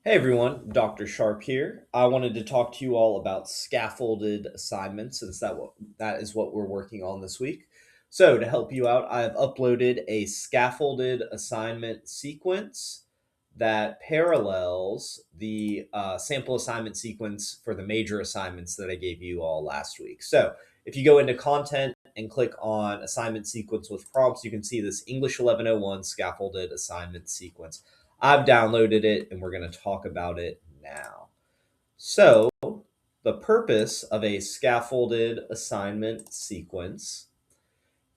Hey everyone, Dr. Sharp here. I wanted to talk to you all about scaffolded assignments since that is what we're working on this week. So, to help you out, I have uploaded a scaffolded assignment sequence that parallels the sample assignment sequence for the major assignments that I gave you all last week. So, if you go into content and click on assignment sequence with prompts, you can see this English 1101 scaffolded assignment sequence. I've downloaded it and we're going to talk about it now. So, the purpose of a scaffolded assignment sequence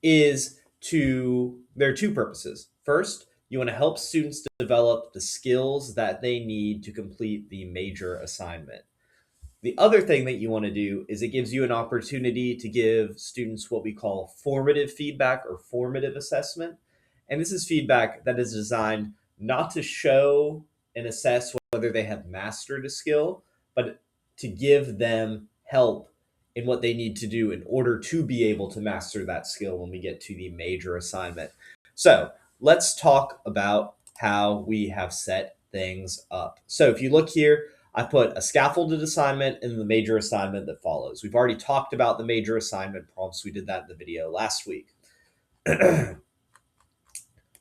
is there are two purposes. First, you want to help students develop the skills that they need to complete the major assignment. The other thing that you want to do is it gives you an opportunity to give students what we call formative feedback or formative assessment. And this is feedback that is designed not to show and assess whether they have mastered a skill, but to give them help in what they need to do in order to be able to master that skill when we get to the major assignment. So let's talk about how we have set things up. So if you look here, I put a scaffolded assignment and the major assignment that follows. We've already talked about the major assignment prompts. We did that in the video last week.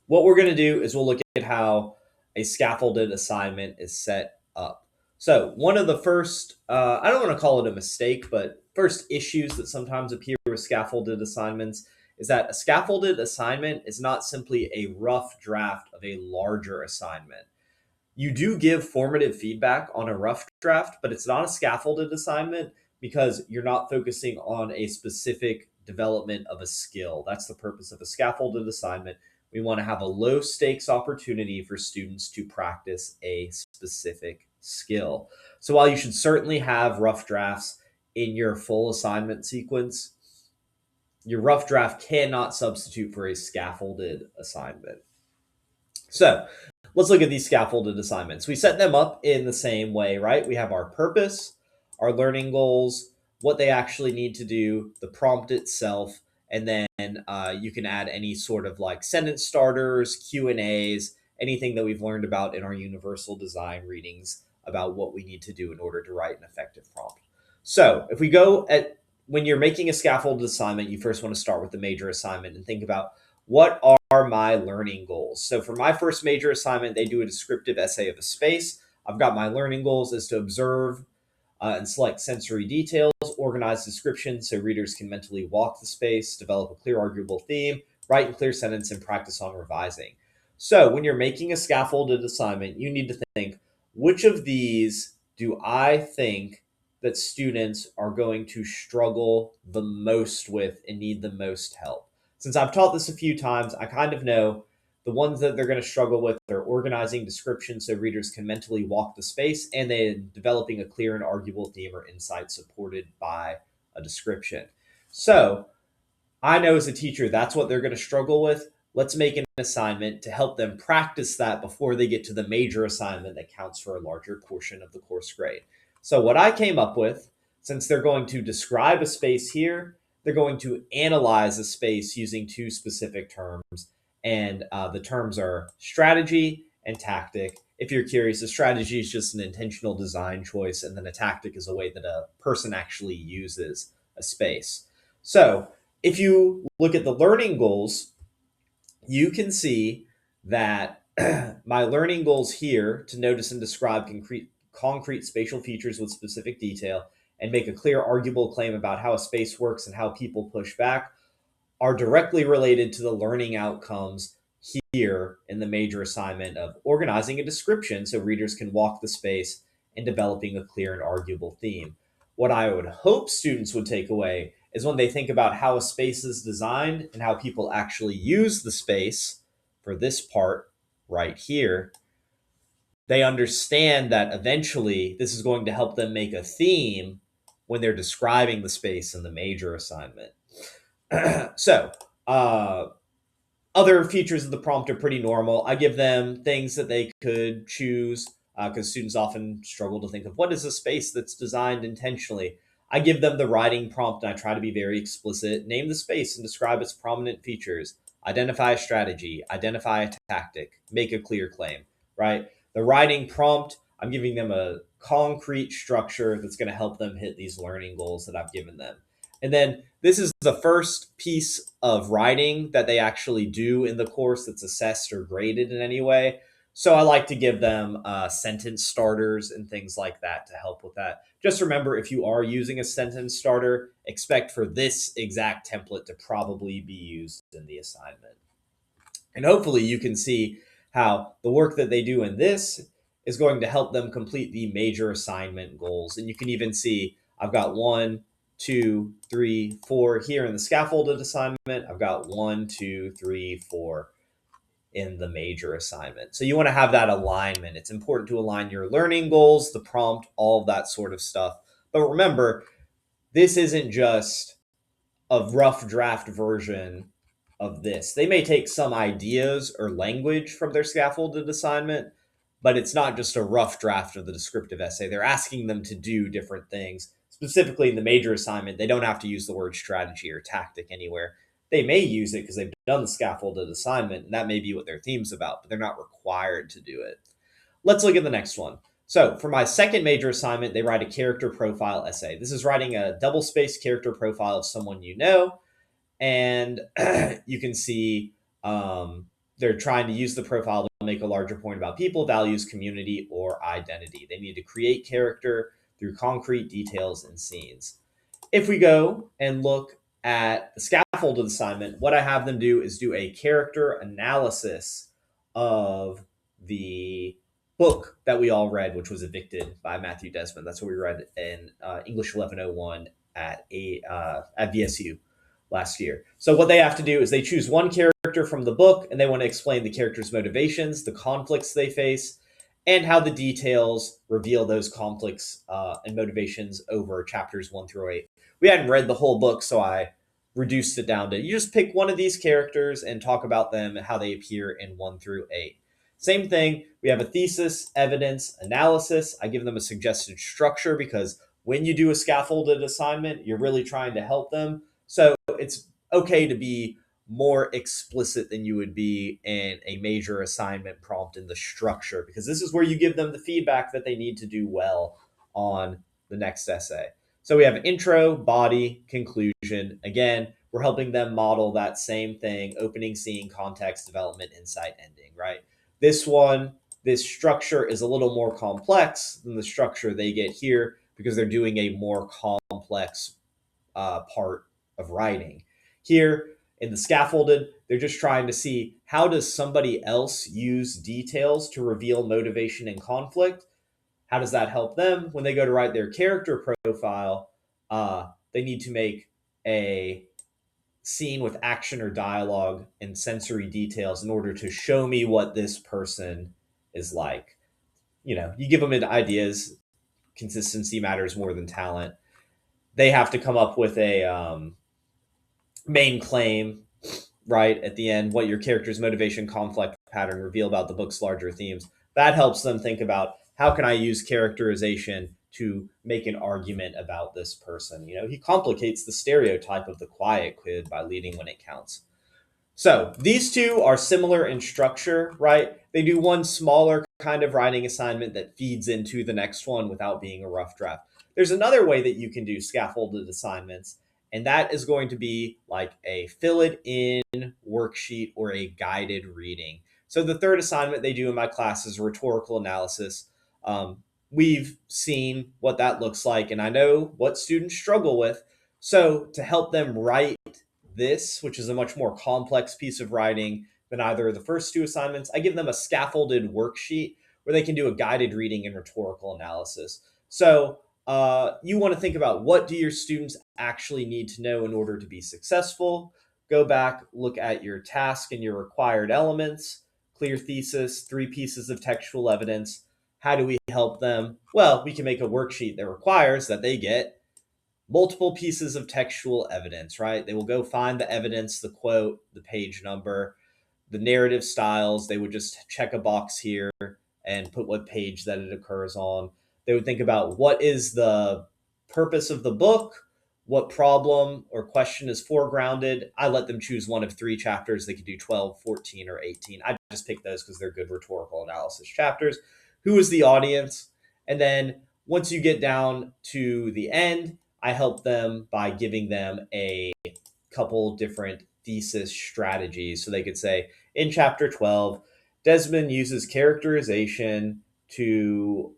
What we're going to do is we'll look at how a scaffolded assignment is set up. So one of the first, I don't want to call it a mistake, but first issues that sometimes appear with scaffolded assignments is that a scaffolded assignment is not simply a rough draft of a larger assignment. You do give formative feedback on a rough draft, but it's not a scaffolded assignment because you're not focusing on a specific development of a skill. That's the purpose of a scaffolded assignment. We want to have a low stakes opportunity for students to practice a specific skill. So while you should certainly have rough drafts in your full assignment sequence, your rough draft cannot substitute for a scaffolded assignment. So let's look at these scaffolded assignments. We set them up in the same way, right? We have our purpose, our learning goals, what they actually need to do, the prompt itself, and then you can add any sort of like sentence starters, Q&As, anything that we've learned about in our universal design readings about what we need to do in order to write an effective prompt. So if we go at when you're making a scaffolded assignment, you first want to start with the major assignment and think about what are my learning goals. So for my first major assignment, they do a descriptive essay of a space. I've got my learning goals is to observe and select sensory details, organize descriptions so readers can mentally walk the space, develop a clear arguable theme, write in clear sentence, and practice on revising. So when you're making a scaffolded assignment, you need to think, which of these do I think that students are going to struggle the most with and need the most help? Since I've taught this a few times, I kind of know the ones that they're going to struggle with are organizing descriptions so readers can mentally walk the space, and then developing a clear and arguable theme or insight supported by a description. So I know as a teacher that's what they're going to struggle with. Let's make an assignment to help them practice that before they get to the major assignment that counts for a larger portion of the course grade. So what I came up with, since they're going to describe a space here, they're going to analyze a space using two specific terms. And the terms are strategy and tactic. If you're curious, a strategy is just an intentional design choice, and then a tactic is a way that a person actually uses a space. So if you look at the learning goals, you can see that my learning goals here to notice and describe concrete spatial features with specific detail and make a clear, arguable claim about how a space works and how people push back are directly related to the learning outcomes here in the major assignment of organizing a description so readers can walk the space and developing a clear and arguable theme. What I would hope students would take away is when they think about how a space is designed and how people actually use the space for this part right here, they understand that eventually this is going to help them make a theme when they're describing the space in the major assignment. So, other features of the prompt are pretty normal. I give them things that they could choose because students often struggle to think of what is a space that's designed intentionally. I give them the writing prompt and I try to be very explicit. Name the space and describe its prominent features. Identify a strategy, identify a tactic, make a clear claim, right? The writing prompt, I'm giving them a concrete structure that's going to help them hit these learning goals that I've given them. And then this is the first piece of writing that they actually do in the course that's assessed or graded in any way. So I like to give them sentence starters and things like that to help with that. Just remember, if you are using a sentence starter, expect for this exact template to probably be used in the assignment. And hopefully you can see how the work that they do in this is going to help them complete the major assignment goals. And you can even see I've got 1, 2, 3, 4 here in the scaffolded assignment. I've got 1, 2, 3, 4 in the major assignment. So you want to have that alignment. It's important to align your learning goals, the prompt, all of that sort of stuff. But remember, this isn't just a rough draft version of this. They may take some ideas or language from their scaffolded assignment, but it's not just a rough draft of the descriptive essay. They're asking them to do different things. Specifically in the major assignment, they don't have to use the word strategy or tactic anywhere. They may use it because they've done the scaffolded assignment, and that may be what their theme's about, but they're not required to do it. Let's look at the next one. So for my second major assignment, they write a character profile essay. This is writing a double-spaced character profile of someone you know, and you can see they're trying to use the profile to make a larger point about people, values, community, or identity. They need to create character through concrete details and scenes. If we go and look at the scaffolded assignment, what I have them do is do a character analysis of the book that we all read, which was Evicted by Matthew Desmond. That's what we read in English 1101 at VSU last year. So what they have to do is they choose one character from the book, and they want to explain the character's motivations, the conflicts they face, and how the details reveal those conflicts and motivations over chapters 1 through 8. We hadn't read the whole book, so I reduced it down to you just pick one of these characters and talk about them and how they appear in 1 through 8. Same thing, we have a thesis, evidence, analysis. I give them a suggested structure because when you do a scaffolded assignment, you're really trying to help them. So it's okay to be more explicit than you would be in a major assignment prompt in the structure, because this is where you give them the feedback that they need to do well on the next essay. So we have intro, body, conclusion. Again, we're helping them model that same thing: opening, scene, context, development, insight, ending, right? This one, this structure is a little more complex than the structure they get here because they're doing a more complex part of writing. Here in the scaffolded, they're just trying to see how does somebody else use details to reveal motivation and conflict. How does that help them when they go to write their character profile? They need to make a scene with action or dialogue and sensory details in order to show me what this person is like. You know, you give them ideas. Consistency matters more than talent. They have to come up with a main claim, right, at the end, what your character's motivation, conflict pattern reveal about the book's larger themes. That helps them think about how can I use characterization to make an argument about this person. You know, he complicates the stereotype of the quiet kid by leading when it counts. So these two are similar in structure, right? They do one smaller kind of writing assignment that feeds into the next one without being a rough draft. There's another way that you can do scaffolded assignments, and that is going to be like a fill it in worksheet or a guided reading. So the third assignment they do in my class is rhetorical analysis. We've seen what that looks like, and I know what students struggle with. So to help them write this, which is a much more complex piece of writing than either of the first two assignments, I give them a scaffolded worksheet where they can do a guided reading and rhetorical analysis. So you want to think about what do your students actually need to know in order to be successful. Go back, look at your task and your required elements, clear thesis, 3 pieces of textual evidence. How do we help them? Well, we can make a worksheet that requires that they get multiple pieces of textual evidence, right? They will go find the evidence, the quote, the page number, the narrative styles. They would just check a box here and put what page that it occurs on. They would think about what is the purpose of the book, what problem or question is foregrounded. I let them choose one of 3 chapters. They could do 12, 14, or 18. I just pick those because they're good rhetorical analysis chapters. who is the audience. And then once you get down to the end, I help them by giving them a couple different thesis strategies. So they could say in chapter 12, Desmond uses characterization to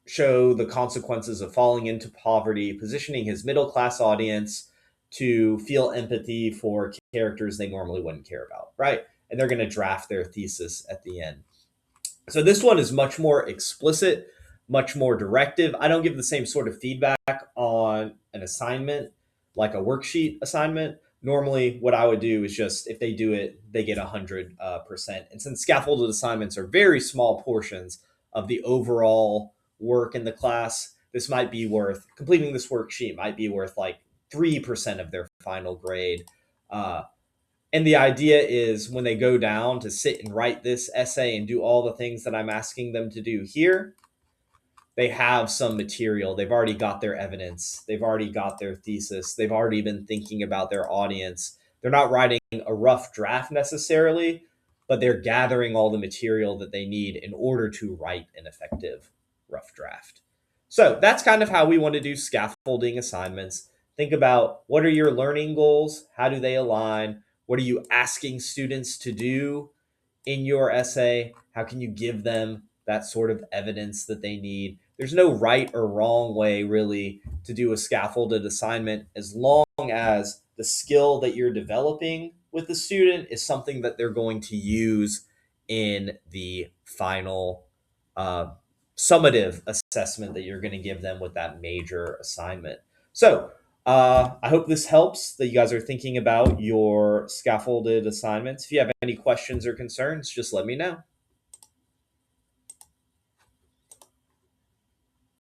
show the consequences of falling into poverty, positioning his middle class audience to feel empathy for characters they normally wouldn't care about, right? And they're going to draft their thesis at the end. So this one is much more explicit, much more directive. I don't give the same sort of feedback on an assignment, like a worksheet assignment. Normally, what I would do is just if they do it, they get 100%. And since scaffolded assignments are very small portions of the overall work in the class, this might be worth completing this worksheet might be worth like 3% of their final grade. And the idea is when they go down to sit and write this essay and do all the things that I'm asking them to do here, they have some material. They've already got their evidence. They've already got their thesis. They've already been thinking about their audience. They're not writing a rough draft necessarily, but they're gathering all the material that they need in order to write an effective rough draft. So that's kind of how we want to do scaffolding assignments. Think about what are your learning goals? How do they align? What are you asking students to do in your essay? How can you give them that sort of evidence that they need? There's no right or wrong way, really, to do a scaffolded assignment as long as the skill that you're developing with the student is something that they're going to use in the final uh, summative assessment that you're going to give them with that major assignment. So, I hope this helps, that you guys are thinking about your scaffolded assignments. If you have any questions or concerns, just let me know.